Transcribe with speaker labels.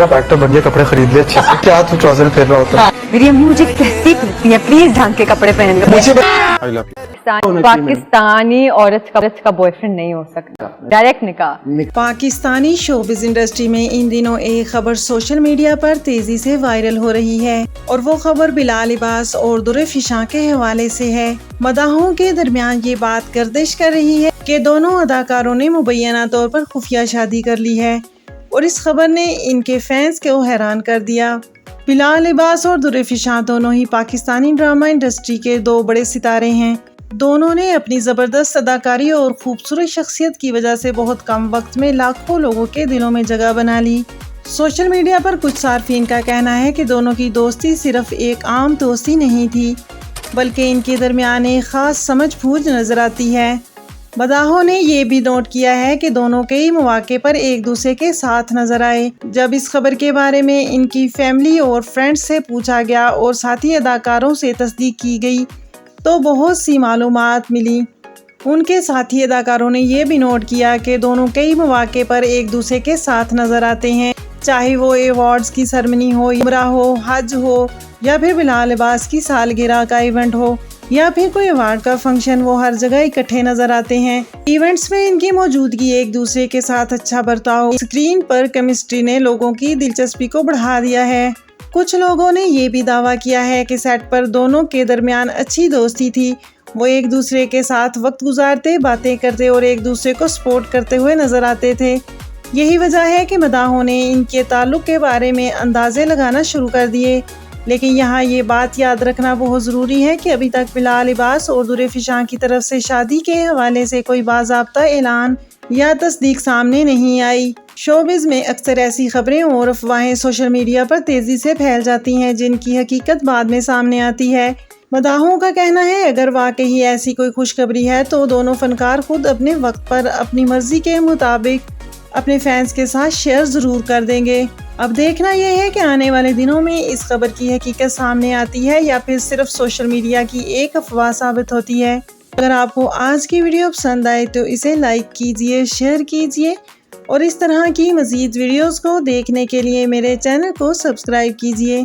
Speaker 1: آپ ایکٹر بن گئے, کپڑے خرید لے اچھے سے, کیا تو ٹراؤزر پھر رہا ہوتا ہے.
Speaker 2: میری امی مجھے کہتی ہے پلیز ڈھنگ کے کپڑے پہن لو. پاکستانی عورت کا بوائے فرینڈ نہیں ہو سکتا, ڈائریکٹ نکاح.
Speaker 3: پاکستانی شوبز انڈسٹری میں ان دنوں ایک خبر سوشل میڈیا پر تیزی سے وائرل ہو رہی ہے, اور وہ خبر بلال عباس اور در فشاں کے حوالے سے ہے. مداحوں کے درمیان یہ بات گردش کر رہی ہے کہ دونوں اداکاروں نے مبینہ طور پر خفیہ شادی کر لی ہے, اور اس خبر نے ان کے فینس کو حیران کر دیا. بلال عباس اور در فشاں دونوں ہی پاکستانی ڈرامہ انڈسٹری کے دو بڑے ستارے ہیں. دونوں نے اپنی زبردست اداکاری اور خوبصورت شخصیت کی وجہ سے بہت کم وقت میں لاکھوں لوگوں کے دلوں میں جگہ بنا لی. سوشل میڈیا پر کچھ صارفین کا کہنا ہے کہ دونوں کی دوستی صرف ایک عام دوستی نہیں تھی, بلکہ ان کے درمیان ایک خاص سمجھ بوجھ نظر آتی ہے. مداحوں نے یہ بھی نوٹ کیا ہے کہ دونوں کئی مواقع پر ایک دوسرے کے ساتھ نظر آئے. جب اس خبر کے بارے میں ان کی فیملی اور فرینڈز سے پوچھا گیا اور ساتھی اداکاروں سے تصدیق کی گئی تو بہت سی معلومات ملی. ان کے ساتھی اداکاروں نے یہ بھی نوٹ کیا کہ دونوں کئی مواقع پر ایک دوسرے کے ساتھ نظر آتے ہیں, چاہے وہ ایوارڈز کی سرمنی ہو, عمرہ ہو, حج ہو, یا پھر بلال عباس کی سالگرہ کا ایونٹ ہو, یا پھر کوئی ایوارڈ کا فنکشن. وہ ہر جگہ اکٹھے نظر آتے ہیں. ایونٹس میں ان کی موجودگی, ایک دوسرے کے ساتھ اچھا برتاؤ, اسکرین پر کیمسٹری نے لوگوں کی دلچسپی کو بڑھا دیا ہے. کچھ لوگوں نے یہ بھی دعویٰ کیا ہے کہ سیٹ پر دونوں کے درمیان اچھی دوستی تھی. وہ ایک دوسرے کے ساتھ وقت گزارتے, باتیں کرتے اور ایک دوسرے کو سپورٹ کرتے ہوئے نظر آتے تھے. یہی وجہ ہے کہ مداحوں نے ان کے تعلق کے بارے میں اندازے لگانا شروع کر دیے. لیکن یہاں یہ بات یاد رکھنا بہت ضروری ہے کہ ابھی تک بلال عباس اور در فشاں کی طرف سے شادی کے حوالے سے کوئی باضابطہ اعلان یا تصدیق سامنے نہیں آئی. شوبز میں اکثر ایسی خبریں اور افواہیں سوشل میڈیا پر تیزی سے پھیل جاتی ہیں جن کی حقیقت بعد میں سامنے آتی ہے. مداحوں کا کہنا ہے اگر واقعی ایسی کوئی خوشخبری ہے تو دونوں فنکار خود اپنے وقت پر اپنی مرضی کے مطابق اپنے فینس کے ساتھ شیئر ضرور کر دیں گے. اب دیکھنا یہ ہے کہ آنے والے دنوں میں اس خبر کی حقیقت سامنے آتی ہے یا پھر صرف سوشل میڈیا کی ایک افواہ ثابت ہوتی ہے. اگر آپ کو آج کی ویڈیو پسند آئے تو اسے لائک کیجئے, شیئر کیجئے, اور اس طرح کی مزید ویڈیوز کو دیکھنے کے لیے میرے چینل کو سبسکرائب کیجئے.